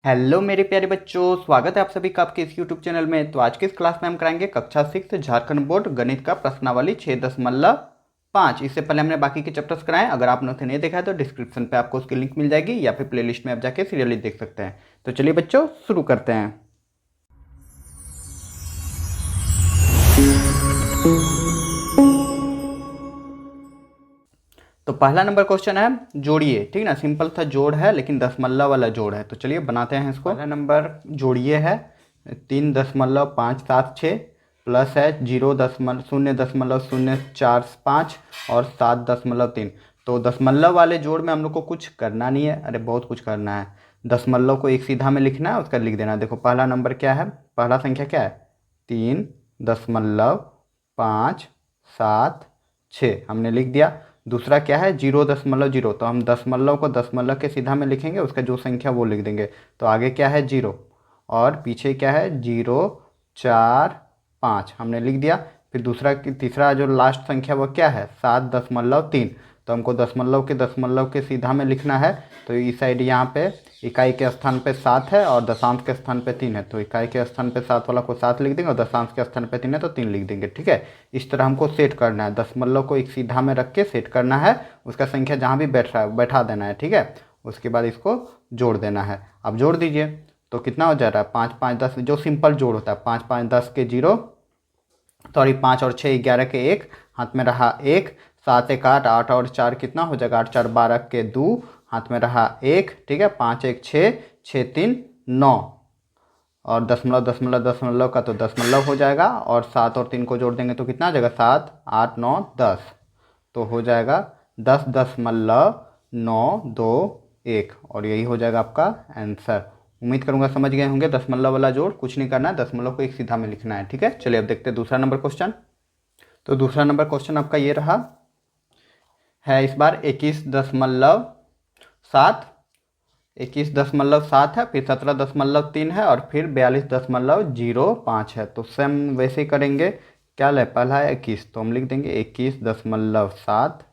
Hello मेरे प्यारे बच्चों, स्वागत है आप सभी का आपके इस यूट्यूब चैनल में। तो आज की इस क्लास में हम कराएंगे कक्षा 6 झारखंड बोर्ड गणित का प्रश्नावली 6.5। इससे पहले हमने बाकी के चैप्टर्स कराए। अगर आपने उसे नहीं देखा है तो डिस्क्रिप्शन पे आपको उसकी लिंक मिल जाएगी या फिर प्लेलिस्ट में आप जाके सीरियली देख सकते हैं। तो चलिए बच्चों शुरू करते हैं। तो पहला नंबर क्वेश्चन है जोड़िए, ठीक ना। सिंपल था जोड़ है लेकिन दशमलव वाला जोड़ है। तो चलिए बनाते हैं इसको। पहला नंबर जोड़िए है 3.576 प्लस है 0.004 और 7.3। तो दशमलव वाले जोड़ में हम लोग को कुछ करना नहीं है, अरे बहुत कुछ करना है। दशमलव को एक सीधा में लिखना है, उसका लिख देना। देखो पहला नंबर क्या है, पहला संख्या क्या है 3.576 हमने लिख दिया। दूसरा क्या है 0.0, तो हम दशमलव को दशमलव के सीधा में लिखेंगे, उसका जो संख्या वो लिख देंगे। तो आगे क्या है 0 और पीछे क्या है 0.45 हमने लिख दिया। फिर दूसरा तीसरा जो लास्ट संख्या वो क्या है 7.3, तो हमको दशमलव के सीधा में लिखना है। तो इस साइड यहाँ पे इकाई के स्थान पे 7 है और दशांश के स्थान पे 3 है, तो इकाई के स्थान पे 7 वाला को 7 लिख देंगे और दशांश के स्थान पे 3 है तो 3 लिख देंगे। ठीक है, इस तरह हमको सेट करना है। दशमलव को एक सीधा में रख के सेट करना है, उसका संख्या जहाँ भी बैठ रहा है बैठा देना है। ठीक है, उसके बाद इसको जोड़ देना है। अब जोड़ दीजिए तो कितना हो जा रहा है 5 5 10, जो सिंपल जोड़ होता है 5 5 10 के 0, सॉरी 5 और 6 11 के 1, हाथ में रहा 1, 7 1 8, 8 और 4 कितना हो जाएगा 8 4 12 के 2, हाथ में रहा 1। ठीक है, 5 1 6, 6 3 9 और दशमलव दशमलव दशमलव का तो दशमलव हो जाएगा और 7 और 3 को जोड़ देंगे तो कितना आ जाएगा 7 8 9 10, तो हो जाएगा 10.921 और यही हो जाएगा आपका आंसर। उम्मीद करूंगा समझ गए होंगे। दशमलव वाला जोड़ कुछ नहीं करना है, दशमलव को एक सीधा में लिखना है। ठीक है, चलिए अब देखते हैं दूसरा नंबर क्वेश्चन। तो दूसरा नंबर क्वेश्चन आपका ये रहा है, इस बार 21.7, 21.7 है, फिर 17.3 है और फिर 42.05 है। तो सेम वैसे ही करेंगे। क्या ले, पहला है 21 तो हम लिख देंगे 21.7।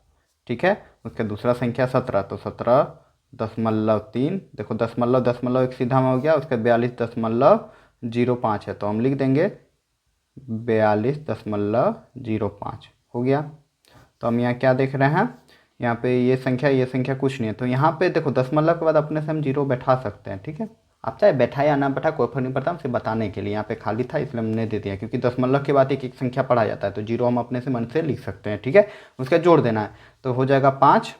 ठीक है, उसका दूसरा संख्या 17 तो 17.3। देखो दशमलव दशमलव एक सीधा में हो गया, उसका 42.05 है तो हम लिख देंगे 42.05 हो गया। तो हम यहाँ क्या देख रहे हैं, यहाँ पे ये संख्या कुछ नहीं है, तो यहाँ पे देखो दशमलव के बाद अपने से हम 0 बैठा सकते हैं। ठीक है, आप चाहे बैठा या ना बैठा कोई फर्क नहीं पड़ता, हमसे बताने के लिए यहाँ पे खाली था इसलिए हमने दे दिया, क्योंकि दशमलव के बाद एक एक संख्या पढ़ा जाता है तो 0 हम अपने से मन से लिख सकते हैं। ठीक है, उसका जोड़ देना है तो हो जाएगा 5,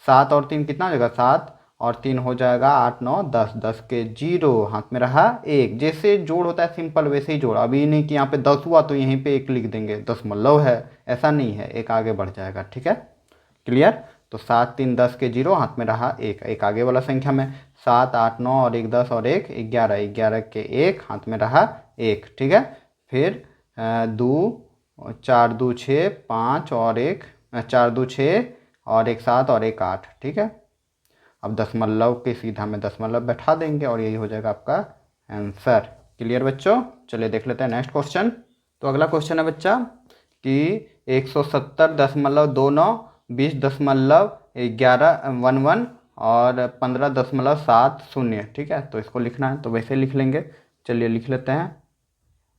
7 और 3 कितना हो जाएगा 7 और 3 हो जाएगा 8 9 10, 10 के 0, हाथ में रहा 1। जैसे जोड़ होता है सिंपल वैसे ही जोड़, अभी नहीं कि यहाँ पे 10 हुआ तो यहीं पे 1 लिख देंगे, दशमलव है, ऐसा नहीं है, एक आगे बढ़ जाएगा। ठीक है, क्लियर। तो 7 3 10 के 0, हाथ में रहा 1, एक आगे वाला संख्या में 7 8 9 और 1 10 और 1 11, 11 के 1, हाथ में रहा 1। ठीक है, फिर 2 4 2 6 5 और 1 4 2 6 और 1 7 और 1 8। ठीक है, अब दशमलव के सीधा में दशमलव बैठा देंगे और यही हो जाएगा आपका आंसर। क्लियर बच्चों, चलिए देख लेते हैं नेक्स्ट क्वेश्चन। तो अगला क्वेश्चन है बच्चा कि 170.29, 20.11 और 15.70। ठीक है, तो इसको लिखना है तो वैसे लिख लेंगे। चलिए लिख लेते हैं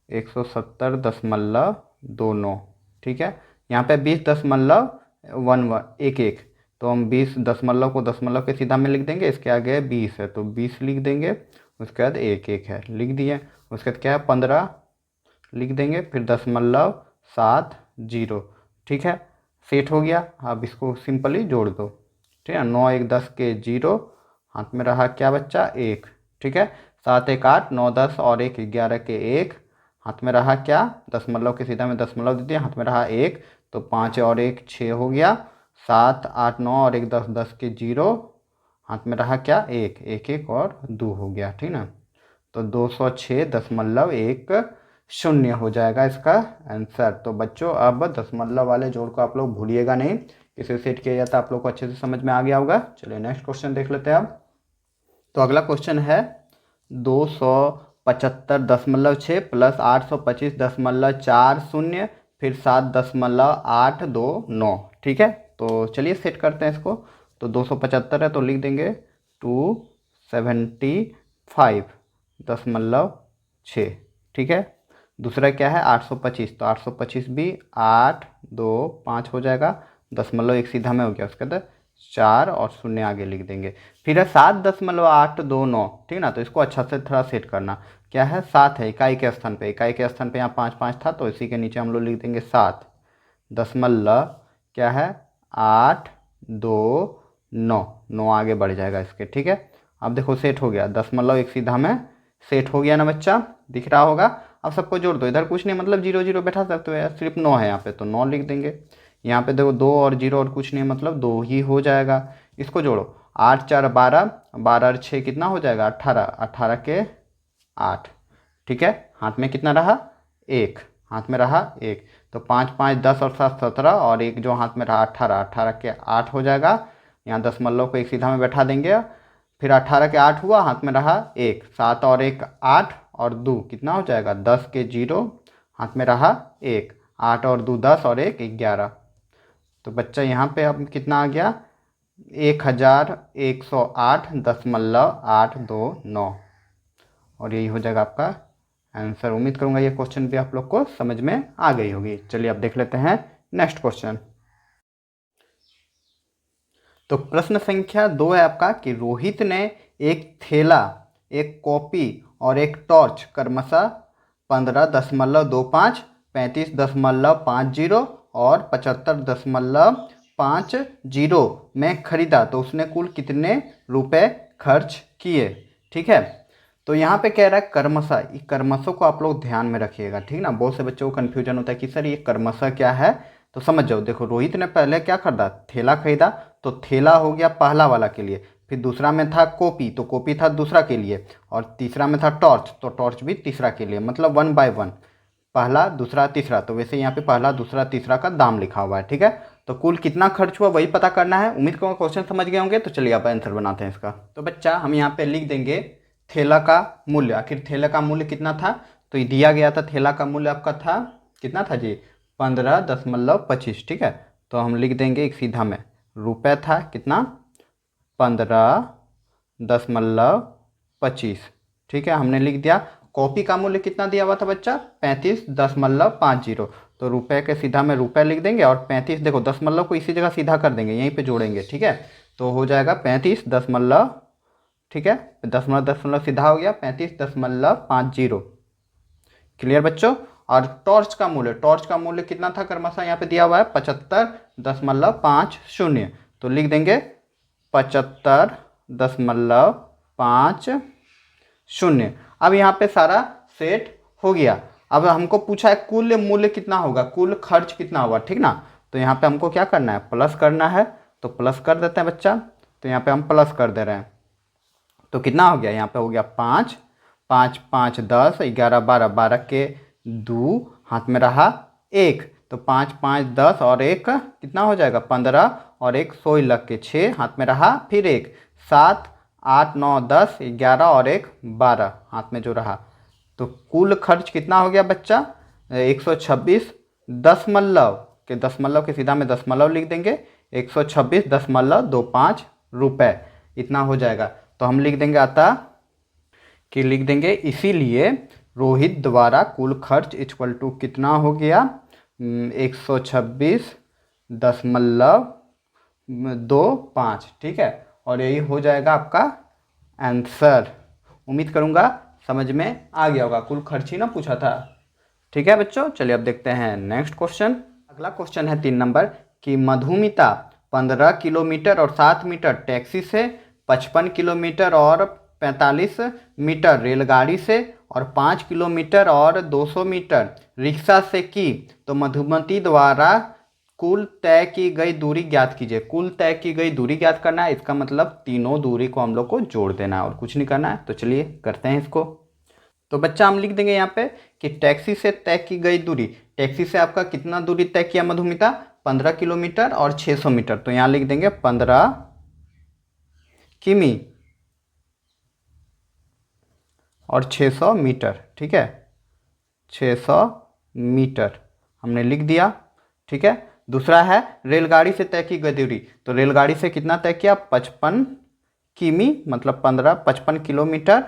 170.29। ठीक है, यहाँ पे 20.11 तो हम 20 दशमलव को दशमलव के सीधा में लिख देंगे, इसके आगे 20 है तो 20 लिख देंगे, उसके बाद 1 1 है लिख दिए, उसके बाद क्या है 15 लिख देंगे, फिर 0.70। ठीक है, सेट हो गया। अब इसको सिंपली जोड़ दो। ठीक है, 9 1 10 के 0, हाथ में रहा क्या बच्चा 1। ठीक है, 7 1 8 9 10 और 1 11 के 1, हाथ में रहा क्या दशमलव के सीधा में दशमलव दे दिया, हाथ में रहा 1, तो 5 और 1 6 हो गया, 7 8 9 और 1 10 10 के 0, हाथ में रहा क्या 1 1 1 और 2 हो गया। ठीक ना, तो 206.10 हो जाएगा इसका आंसर। तो बच्चों अब दशमलव वाले जोड़ को आप लोग भूलिएगा नहीं, किसे सेट किया जाता है आप लोग को अच्छे से समझ में आ गया होगा। चलिए नेक्स्ट क्वेश्चन देख लेते हैं अब। तो अगला क्वेश्चन है 275.6 प्लस 825.40 फिर 7.829। ठीक है, तो चलिए सेट करते हैं इसको। तो 275 है तो लिख देंगे 275 5.6, ठीक है। दूसरा क्या है 825, तो 825 भी 8 2 5 हो जाएगा, दशमलव एक सीधा में हो गया, उसके बाद 4 और शून्य आगे लिख देंगे। फिर है 7.829, ठीक ना, तो इसको अच्छा से थोड़ा सेट करना। क्या है 7 है इकाई के स्थान पे, इकाई के स्थान पे यहाँ 5 5 था, तो इसी के नीचे हम लोग लिख देंगे 7 दशमलव क्या है 829, 9 आगे बढ़ जाएगा इसके, ठीक है। अब देखो सेट हो गया, दशमलव एक सीधा में सेट हो गया ना बच्चा, दिख रहा होगा। अब सबको जोड़ दो, इधर कुछ नहीं मतलब 0 0 बैठा सकते हो यार, सिर्फ 9 है यहाँ पे तो 9 लिख देंगे। यहाँ पे देखो 2 और 0 और कुछ नहीं है मतलब 2 ही हो जाएगा। इसको जोड़ो, 8 4 12, 12 और 6 कितना हो जाएगा 18, 18 के 8, ठीक है। हाथ में कितना रहा 1, हाथ में रहा 1, तो 5 5 10 और 7 17, और एक जो हाथ में रहा 18, 18 के 8 हो जाएगा। यहाँ दशमलव को एक सीधा में बैठा देंगे, फिर 18 के 8 हुआ, हाथ में रहा 1, 7 और 1 8 और 2 कितना हो जाएगा 10 के 0, हाथ में रहा 1, 8 और 2 10 और 1 11। तो बच्चा यहाँ पे अब कितना आ गया 1108.829, और यही हो जाएगा आपका आंसर। उम्मीद करूँगा ये क्वेश्चन भी आप लोग को समझ में आ गई होगी। चलिए अब देख लेते हैं नेक्स्ट क्वेश्चन। तो प्रश्न संख्या 2 है आपका कि रोहित ने एक थैला, एक कॉपी और एक टॉर्च क्रमशः 15.25, 35.50 और 75.50 में खरीदा, तो उसने कुल कितने रुपए खर्च किए, ठीक है। तो यहाँ पे कह रहा है क्रमशः, क्रमशः को आप लोग ध्यान में रखिएगा, ठीक ना। बहुत से बच्चों को कन्फ्यूजन होता है कि सर ये क्रमशः क्या है, तो समझ जाओ। देखो रोहित ने पहले क्या खरीदा, थैला खरीदा, तो थैला हो गया पहला वाला के लिए, फिर दूसरा में था कॉपी, तो कॉपी था दूसरा के लिए, और तीसरा में था टॉर्च, तो टॉर्च भी तीसरा के लिए, मतलब 1 बाय 1, पहला दूसरा तीसरा। तो वैसे यहाँ पे पहला दूसरा तीसरा का दाम लिखा हुआ है, ठीक है। तो कुल कितना खर्च हुआ वही पता करना है। उम्मीद करूँगा क्वेश्चन समझ गए होंगे। तो चलिए आप आंसर बनाते हैं इसका। तो बच्चा हम यहाँ पे लिख देंगे थैला का मूल्य। आखिर थैला का मूल्य कितना था, तो ये दिया गया था, थैला का मूल्य आपका था कितना था जी 15.25, ठीक है। तो हम लिख देंगे एक सीधा में, रुपए था कितना 15.25, ठीक है, हमने लिख दिया। कॉपी का मूल्य कितना दिया हुआ था बच्चा 35.50, तो रुपए के सीधा में रुपए लिख देंगे, और 35 देखो दशमलव को इसी जगह सीधा कर देंगे, यहीं पे जोड़ेंगे, ठीक है। तो हो जाएगा 35 दशमलव, ठीक है, दशमलव दशमलव सीधा हो गया 35.50। क्लियर बच्चों। और टॉर्च का मूल्य, टॉर्च का मूल्य कितना था क्रमशः यहाँ पे दिया हुआ है 75.50, तो लिख देंगे 75.50। अब यहाँ पे सारा सेट हो गया। अब हमको पूछा है कुल मूल्य कितना होगा, कुल खर्च कितना होगा, ठीक ना। तो यहाँ पे हमको क्या करना है प्लस करना है, तो प्लस कर देते हैं बच्चा। तो यहाँ पे हम प्लस कर दे रहे हैं, तो कितना हो गया यहाँ पे हो गया 5 5 5 10 11 12, 12 के 2, हाथ में रहा 1, तो 5 5 10 और 1 कितना हो जाएगा 15, और 1 100 लग के 6, हाथ में रहा फिर 1, 7 8 9 10 11 और 1 12, हाथ में जो रहा। तो कुल खर्च कितना हो गया बच्चा 126 दशमलव के, दशमलव के सीधा में दशमलव लिख देंगे, 126.25 रुपये, इतना हो जाएगा। तो हम लिख देंगे अतः कि लिख देंगे इसीलिए रोहित द्वारा कुल खर्च इक्वल टू कितना हो गया 126.25, ठीक है। और यही हो जाएगा आपका आंसर। उम्मीद करूँगा समझ में आ गया होगा, कुल खर्च ही ना पूछा था, ठीक है बच्चों। चलिए अब देखते हैं नेक्स्ट क्वेश्चन। अगला क्वेश्चन है 3 नंबर कि मधुमिता 15 किलोमीटर और 7 मीटर टैक्सी से, 55 किलोमीटर और 45 मीटर रेलगाड़ी से, और 5 किलोमीटर और 200 मीटर रिक्शा से की, तो मधुमती द्वारा कुल तय की गई दूरी ज्ञात कीजिए। कुल तय की गई दूरी ज्ञात करना है, इसका मतलब तीनों दूरी को हम लोग को जोड़ देना है और कुछ नहीं करना है। तो चलिए करते हैं इसको। तो बच्चा हम लिख देंगे यहाँ पे कि टैक्सी से तय की गई दूरी, टैक्सी से आपका कितना दूरी तय किया मधुमिता 15 किलोमीटर और 600 मीटर, तो यहाँ लिख देंगे 15 किमी और 600 मीटर, ठीक है, 600 मीटर हमने लिख दिया, ठीक है। दूसरा है रेलगाड़ी से तय की गई दूरी, तो रेलगाड़ी से कितना तय किया 55 किमी मतलब 55 किलोमीटर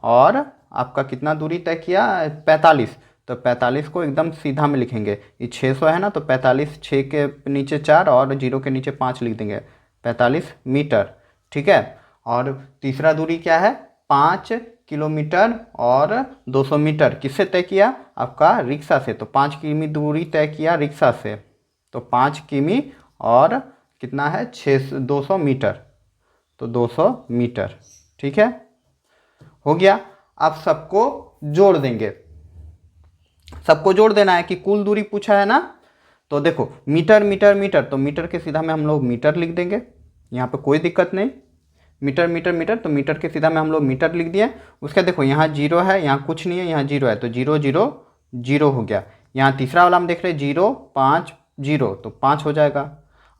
और आपका कितना दूरी तय किया 45, तो 45 को एकदम सीधा में लिखेंगे। ये 600 है ना, तो 45 6 के नीचे 4 और 0 के नीचे 5 लिख देंगे, 45 मीटर। ठीक है। और तीसरा दूरी क्या है 5 किलोमीटर और 200 मीटर, किससे तय किया आपका रिक्शा से। तो 5 किमी दूरी तय किया रिक्शा से, तो 5 किमी और कितना है 200 मीटर, तो 200 मीटर। ठीक है, हो गया। अब सबको जोड़ देंगे, सबको जोड़ देना है कि कुल दूरी पूछा है ना। तो देखो मीटर मीटर मीटर, तो मीटर के सीधा में हम लोग मीटर लिख देंगे, यहाँ पे कोई दिक्कत नहीं। मीटर मीटर मीटर, तो मीटर के सीधा में हम लोग मीटर लिख दिए। उसका देखो यहाँ 0 है, यहाँ कुछ नहीं है, यहाँ 0 है, तो 0 0 0 हो गया। यहाँ तीसरा वाला हम देख रहे हैं 0 5 0, तो 5 हो जाएगा।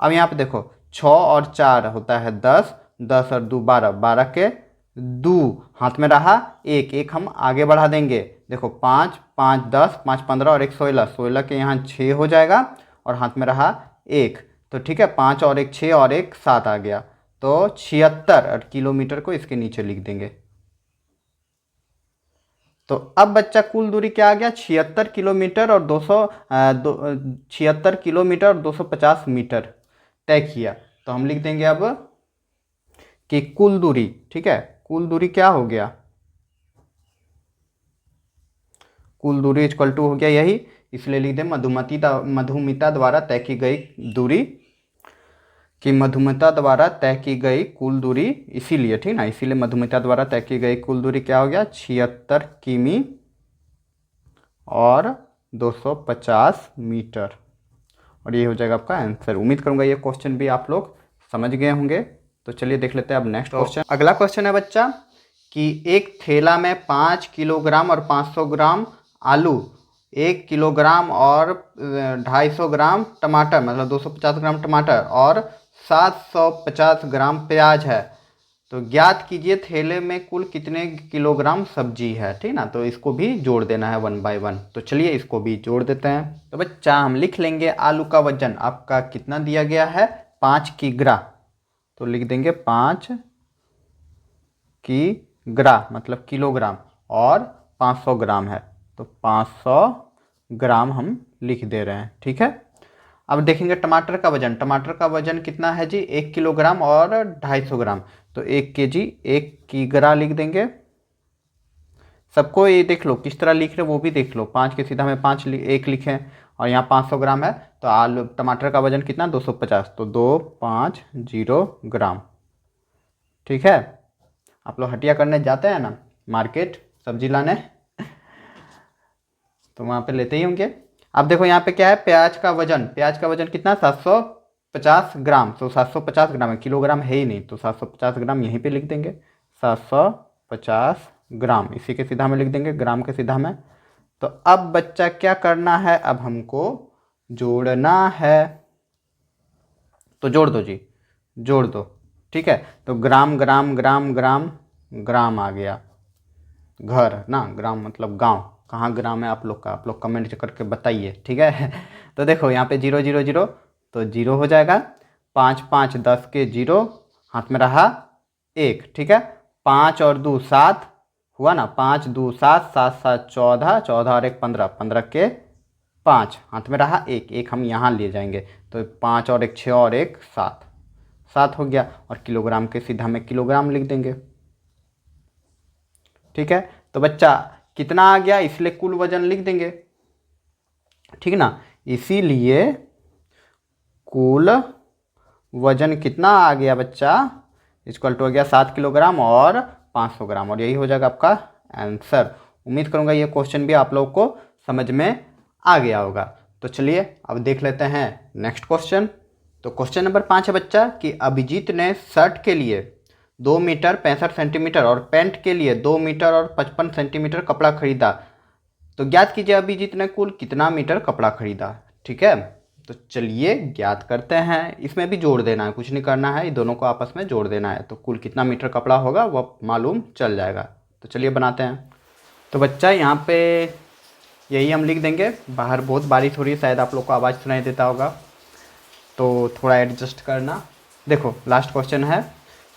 अब यहाँ पे देखो 6 और 4 होता है 10, 10 और 2 12, 12 के 2 हाथ में रहा 1, 1 हम आगे बढ़ा देंगे। देखो 5 5 10, 5 15 और 1 16, 16 के यहाँ 6 हो जाएगा और हाथ में रहा 1, तो ठीक है 5 और 1 6 और 1 7 आ गया, तो 76। और किलोमीटर को इसके नीचे लिख देंगे। तो अब बच्चा कुल दूरी क्या आ गया 76 किलोमीटर और 76 किलोमीटर और 250 मीटर तय किया। तो हम लिख देंगे अब कि कुल दूरी, ठीक है, कुल दूरी क्या हो गया, कुल दूरी इक्वल टू हो गया यही, इसलिए लिख दें मधुमिता द्वारा तय की गई दूरी, कि मधुमिता द्वारा तय की गई कुल दूरी, इसीलिए ठीक ना, इसीलिए मधुमिता द्वारा तय की गई कुल दूरी क्या हो गया 76 किमी और 250 मीटर। और ये हो जाएगा आपका आंसर। उम्मीद करूंगा ये क्वेश्चन भी आप लोग समझ गए होंगे। तो चलिए देख लेते हैं अब नेक्स्ट क्वेश्चन। अगला क्वेश्चन है बच्चा कि एक थैला में 5 किलोग्राम और 500 ग्राम आलू, 1 किलोग्राम और 250 ग्राम टमाटर, मतलब 250 ग्राम टमाटर और 750 ग्राम प्याज है। तो ज्ञात कीजिए थैले में कुल कितने किलोग्राम सब्जी है। ठीक ना, तो इसको भी जोड़ देना है 1 बाय 1। तो चलिए इसको भी जोड़ देते हैं। तो बच्चा हम लिख लेंगे आलू का वजन आपका कितना दिया गया है 5 किग्रा, तो लिख देंगे 5 किग्रा मतलब किलोग्राम, और 500 ग्राम है, तो 500 ग्राम हम लिख दे रहे हैं। ठीक है। अब देखेंगे टमाटर का वजन, टमाटर का वजन कितना है जी 1 किलोग्राम और 250 ग्राम, तो 1 केजी 1 किग्रा लिख देंगे। सबको ये देख लो किस तरह लिख रहे वो भी देख लो, 5 के सीधा में 5 1 लिखें और यहाँ 500 ग्राम है, तो आलू टमाटर का वजन कितना 250, तो 250 ग्राम। ठीक है। आप लोग हटिया करने जाते हैं ना मार्केट सब्जी लाने, तो वहाँ पे लेते ही होंगे। अब देखो यहाँ पे क्या है प्याज का वजन, प्याज का वजन कितना 750 ग्राम, तो 750 ग्राम है, किलोग्राम है ही नहीं, तो 750 ग्राम यहीं पे लिख देंगे, 750 ग्राम इसी के सीधा में लिख देंगे, ग्राम के सीधा में। तो अब बच्चा क्या करना है, अब हमको जोड़ना है, तो जोड़ दो जी, जोड़ दो। ठीक है, तो ग्राम ग्राम ग्राम ग्राम ग्राम आ गया, घर ना, ग्राम मतलब गांव, कहाँ ग्राम है आप लोग का, आप लोग कमेंट करके बताइए। ठीक है। तो देखो यहाँ पे 0 0 0, तो 0 हो जाएगा, 5 5 10 के 0 हाथ में रहा 1। ठीक है, 5 और 2 7 हुआ ना, 5 2 7 7 7 14, 14 और 1 15, 15 के 5 हाथ में रहा 1, 1 हम यहाँ ले जाएंगे, तो 5 और 1 6 और 1 7, 7 हो गया, और किलोग्राम के सीधा में किलोग्राम लिख देंगे। ठीक है, तो बच्चा कितना आ गया, इसलिए कुल वजन लिख देंगे। ठीक ना, इसीलिए कुल वजन कितना आ गया बच्चा, इक्वल टू हो गया 7 किलोग्राम और 500 ग्राम, और यही हो जाएगा आपका आंसर। उम्मीद करूंगा ये क्वेश्चन भी आप लोग को समझ में आ गया होगा। तो चलिए अब देख लेते हैं नेक्स्ट क्वेश्चन। तो क्वेश्चन नंबर 5 है बच्चा कि अभिजीत ने शर्ट के लिए 2 मीटर 65 सेंटीमीटर और पैंट के लिए 2 मीटर और 55 सेंटीमीटर कपड़ा खरीदा, तो ज्ञात कीजिए अभिजीत ने कुल कितना मीटर कपड़ा खरीदा। ठीक है, तो चलिए ज्ञात करते हैं, इसमें भी जोड़ देना है, कुछ नहीं करना है, दोनों को आपस में जोड़ देना है, तो कुल कितना मीटर कपड़ा होगा वो मालूम चल जाएगा। तो चलिए बनाते हैं। तो बच्चा यहाँ पे यही हम लिख देंगे, बाहर बहुत बारिश हो रही है, शायद आप लोग को आवाज़ सुनाई देता होगा, तो थोड़ा एडजस्ट करना। देखो लास्ट क्वेश्चन है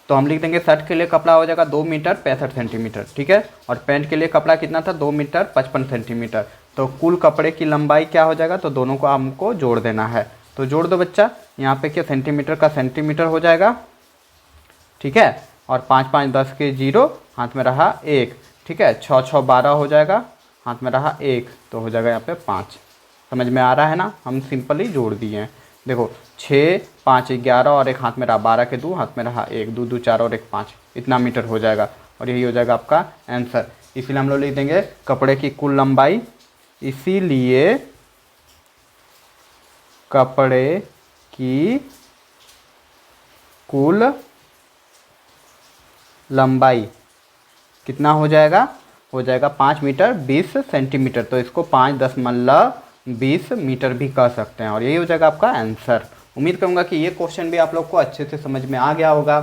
तो हम लिख देंगे शर्ट के लिए कपड़ा हो जाएगा 2 मीटर 65 सेंटीमीटर, ठीक है। और पैंट के लिए कपड़ा कितना था, 2 मीटर 55 सेंटीमीटर। तो कुल कपड़े की लंबाई क्या हो जाएगा, तो दोनों को हमको जोड़ देना है। तो जोड़ दो बच्चा, यहाँ पे क्या सेंटीमीटर का सेंटीमीटर हो जाएगा, ठीक है। और 5 5 10 के 0, हाथ में रहा 1, ठीक है। 6 6 12 हो जाएगा, हाथ में रहा 1, तो हो जाएगा यहाँ पे 5। समझ में आ रहा है ना, हम सिंपली जोड़ दिए हैं। देखो 6 5 11 और एक हाथ में रहा 12 के 2, हाथ में रहा 1, 2 2 4 और 1 5, इतना मीटर हो जाएगा। और यही हो जाएगा आपका आंसर। इसीलिए हम लोग लिख देंगे कपड़े की कुल लंबाई, इसीलिए कपड़े की कुल लंबाई कितना हो जाएगा, हो जाएगा 5 मीटर 20 सेंटीमीटर। तो इसको 5.20 मीटर भी कह सकते हैं, और यही हो जाएगा आपका आंसर। उम्मीद करूंगा कि ये क्वेश्चन भी आप लोग को अच्छे से समझ में आ गया होगा।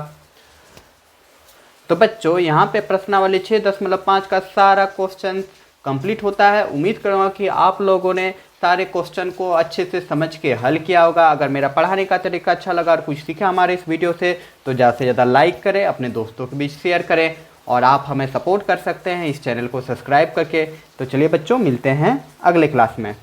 तो बच्चों यहाँ पे प्रश्नावली 6.5 का सारा क्वेश्चन कंप्लीट होता है। उम्मीद करूँगा कि आप लोगों ने सारे क्वेश्चन को अच्छे से समझ के हल किया होगा। अगर मेरा पढ़ाने का तरीका अच्छा लगा और कुछ सीखा हमारे इस वीडियो से, तो ज़्यादा से ज़्यादा लाइक करें, अपने दोस्तों के बीच शेयर करें, और आप हमें सपोर्ट कर सकते हैं इस चैनल को सब्सक्राइब करके। तो चलिए बच्चों, मिलते हैं अगले क्लास में।